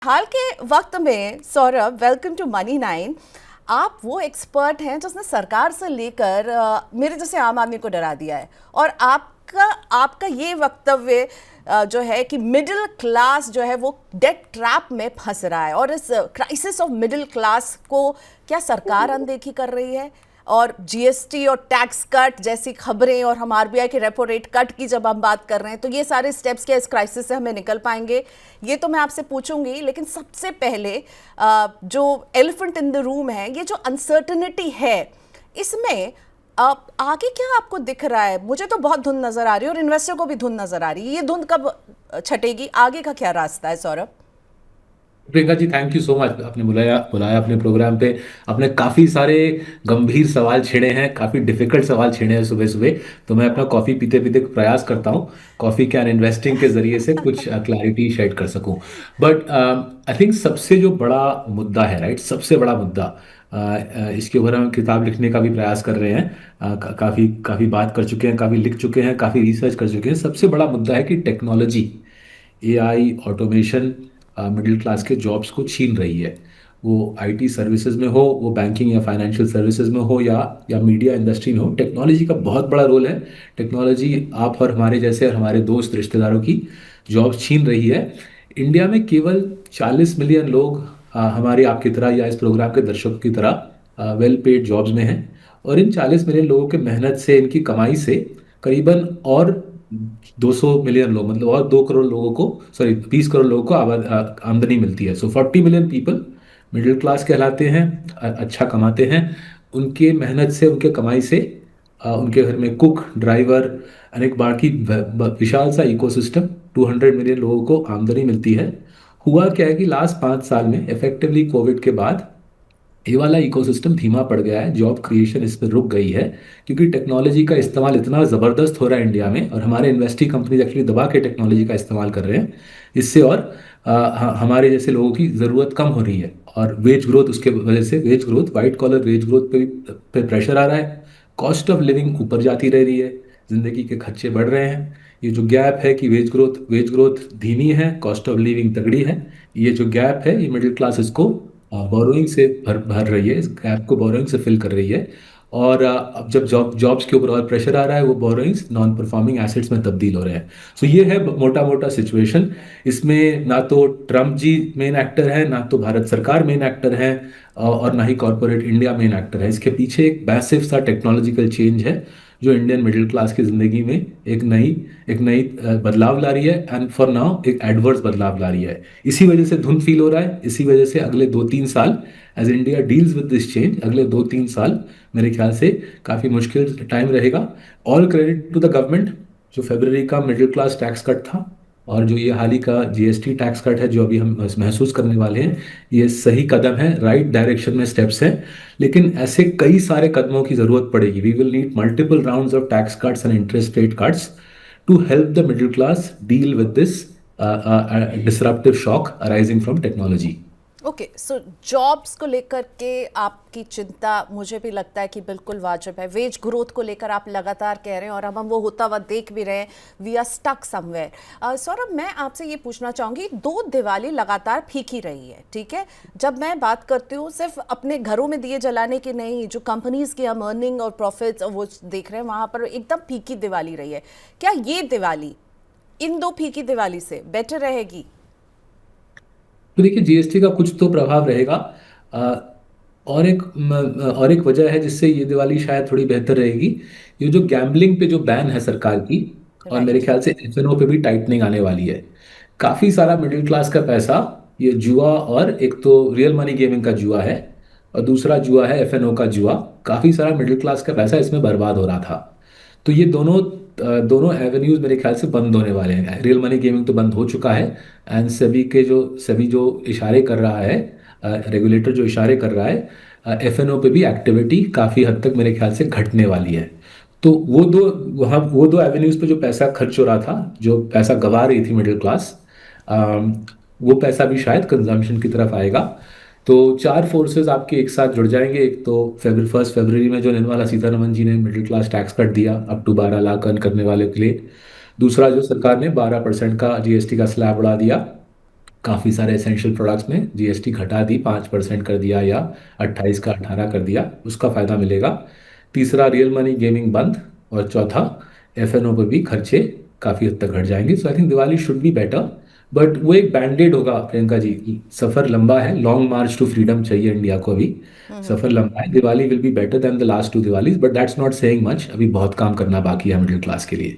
हाल के वक्त में Saurabh, welcome to Money Nine. आप वो एक्सपर्ट हैं जिसने सरकार से लेकर मेरे जैसे आम आदमी को डरा दिया है। और आपका आपका ये वक्तव्य जो है कि मिडिल क्लास जो है वो डेट ट्रैप में फंस रहा है, और इस क्राइसिस ऑफ मिडिल क्लास को क्या सरकार अनदेखी कर रही है? और जीएसटी और टैक्स कट जैसी खबरें, और हम आरबीआई के रेपो रेट कट की जब हम बात कर रहे हैं, तो ये सारे स्टेप्स क्या इस क्राइसिस से हमें निकल पाएंगे, ये तो मैं आपसे पूछूंगी। लेकिन सबसे पहले जो एलिफेंट इन द रूम है, ये जो अनसर्टनिटी है, इसमें आगे क्या आपको दिख रहा है? मुझे तो बहुत धुंध नजर आ रही है और इन्वेस्टर को भी धुंध नजर आ रही है। ये धुंध कब छटेगी? आगे का क्या रास्ता है Saurabh? Priyanka ji, thank you so much. आपने बुलाया बुलाया अपने प्रोग्राम पे। आपने काफ़ी सारे गंभीर सवाल छेड़े हैं, काफ़ी डिफिकल्ट सवाल छेड़े हैं सुबह सुबह। तो मैं अपना कॉफ़ी पीते पीते प्रयास करता हूँ कॉफ़ी कैन इन्वेस्टिंग के ज़रिए से कुछ क्लैरिटी शेड कर सकूँ। बट आई थिंक सबसे जो बड़ा मुद्दा है, राइट, सबसे बड़ा मुद्दा, इसके ऊपर हम किताब लिखने का भी प्रयास कर रहे हैं। काफ़ी काफ़ी बात कर चुके हैं, काफ़ी लिख चुके हैं, काफ़ी रिसर्च कर चुके हैं। सबसे बड़ा मुद्दा है कि technology, AI, automation middle class के जॉब्स को छीन रही है। वो आईटी सर्विसेज में हो, वो बैंकिंग या फाइनेंशियल सर्विसेज में हो, या मीडिया इंडस्ट्री में हो, टेक्नोलॉजी का बहुत बड़ा रोल है। टेक्नोलॉजी आप और हमारे जैसे और हमारे दोस्त रिश्तेदारों की जॉब्स छीन रही है। इंडिया में केवल 40 मिलियन लोग हमारे आपकी तरह या इस प्रोग्राम के दर्शकों की तरह वेल पेड जॉब्स में हैं। और इन 40 मिलियन लोगों के मेहनत से, इनकी कमाई से करीबन और 200 मिलियन लोग, मतलब और 2 करोड़ लोगों को, सॉरी 20 करोड़ लोगों को आमदनी मिलती है। सो 40 मिलियन पीपल मिडिल क्लास कहलाते हैं, अच्छा कमाते हैं। उनके मेहनत से, उनके कमाई से उनके घर में कुक, ड्राइवर, अनेक बाकी विशाल सा इकोसिस्टम, 200 मिलियन लोगों को आमदनी मिलती है। हुआ क्या है कि लास्ट 5 साल में इफेक्टिवली कोविड के बाद ये वाला इकोसिस्टम धीमा पड़ गया है, जॉब क्रिएशन इस पर रुक गई है। क्योंकि टेक्नोलॉजी का इस्तेमाल इतना ज़बरदस्त हो रहा है इंडिया में, और हमारे इन्वेस्टी कंपनीज एक्चुअली दबा के टेक्नोलॉजी का इस्तेमाल कर रहे हैं। इससे और हमारे जैसे लोगों की ज़रूरत कम हो रही है, और वेज ग्रोथ, उसके वजह से wage growth, white collar wage growth पे प्रेशर आ रहा है। कॉस्ट ऑफ लिविंग ऊपर जाती रह रही है, ज़िंदगी के खर्चे बढ़ रहे हैं। ये जो गैप है कि वेज ग्रोथ धीमी है, कॉस्ट ऑफ लिविंग तगड़ी है, ये जो गैप है, ये मिडिल क्लास इसको बोरोइंग से भर भर रही है, इस गैप को बोरोइंग से फिल कर रही है। और अब जब जॉब्स के ऊपर और प्रेशर आ रहा है, वो बोरोइंग्स नॉन परफॉर्मिंग एसेट्स में तब्दील हो रहे हैं। सो ये है मोटा मोटा सिचुएशन। इसमें ना तो ट्रम्प जी मेन एक्टर है, ना तो भारत सरकार मेन एक्टर है, और ना ही कॉरपोरेट इंडिया मेन एक्टर है। इसके पीछे एक मैसिव सा टेक्नोलॉजिकल चेंज है, जो इंडियन मिडिल क्लास की जिंदगी में एक नई बदलाव ला रही है, एंड फॉर नाउ एक एडवर्स बदलाव ला रही है। इसी वजह से धुंध फील हो रहा है। इसी वजह से अगले 2-3 साल, as India deals with this change, अगले 2-3 साल मेरे ख्याल से काफ़ी मुश्किल टाइम रहेगा। All credit to the government. जो फरवरी का मिडिल क्लास टैक्स कट था, और जो ये हाल ही का जीएसटी टैक्स कट है जो अभी हम महसूस करने वाले हैं, ये सही कदम है, राइट डायरेक्शन में स्टेप्स हैं। लेकिन ऐसे कई सारे कदमों की जरूरत पड़ेगी। We will need multiple rounds of tax cuts and interest rate cuts to help the middle class deal with this disruptive shock arising from technology. Okay, so jobs को लेकर के आपकी चिंता मुझे भी लगता है कि बिल्कुल वाजिब है। वेज ग्रोथ को लेकर आप लगातार कह रहे हैं, और अब हम वो होता हुआ देख भी रहे हैं। We are stuck somewhere. Saurabh, मैं आपसे ये पूछना चाहूँगी, 2 दिवाली लगातार फीकी रही है, ठीक है? जब मैं बात करती हूँ सिर्फ अपने घरों में दिए जलाने की नहीं, जो कंपनीज की हम अर्निंग और प्रॉफिट्स वो देख रहे हैं, वहाँ पर एकदम फीकी दिवाली रही है। क्या ये दिवाली इन 2 फीकी दिवाली से बेटर रहेगी? तो देखिए, जीएसटी का कुछ तो प्रभाव रहेगा। अ, और एक वजह है जिससे ये दिवाली शायद थोड़ी बेहतर रहेगी। ये जो गैम्बलिंग पे जो बैन है सरकार की, और मेरे राइट। ख्याल से एफएनओ पे भी टाइटनिंग आने वाली है। काफी सारा मिडिल क्लास का पैसा, ये जुआ, और एक तो रियल मनी गेमिंग का जुआ है, और दूसरा जुआ है एफएनओ का जुआ। काफी सारा मिडिल क्लास का पैसा इसमें बर्बाद हो रहा था। तो ये दोनों एवेन्यूज मेरे ख्याल से बंद होने वाले हैं। रियल मनी गेमिंग तो बंद हो चुका है, एंड सभी जो इशारे कर रहा है, रेगुलेटर जो इशारे कर रहा है, एफएनओ पे भी एक्टिविटी काफ़ी हद तक मेरे ख्याल से घटने वाली है। तो वो दो एवेन्यूज पे जो पैसा खर्च हो रहा था, जो पैसा गवा रही थी मिडिल क्लास, वो पैसा भी शायद कंजम्पशन की तरफ आएगा। तो चार फोर्सेस आपके एक साथ जुड़ जाएंगे। एक तो 1 फरवरी में जो निर्मला सीतारमन जी ने मिडिल क्लास टैक्स कट दिया अप टू 12 लाख अर्न करने वाले के लिए। दूसरा, जो सरकार ने 12% का जीएसटी का स्लैब बढ़ा दिया। काफ़ी सारे एसेंशियल प्रोडक्ट्स में जीएसटी घटा दी, 5% कर दिया या 28 का 18 कर दिया, उसका फ़ायदा मिलेगा। तीसरा, रियल मनी गेमिंग बंद। और चौथा, एफएनओ पर भी खर्चे काफ़ी हद तक घट जाएंगे। So I think Diwali should be better, but वो एक बैंडेड होगा प्रियंका जी। सफ़र लंबा है, लॉन्ग मार्च टू फ्रीडम चाहिए इंडिया को अभी। सफ़र लंबा है, Diwali will be better than the last two Diwalis, but that's not saying much. अभी बहुत काम करना बाकी है मिडिल क्लास के लिए।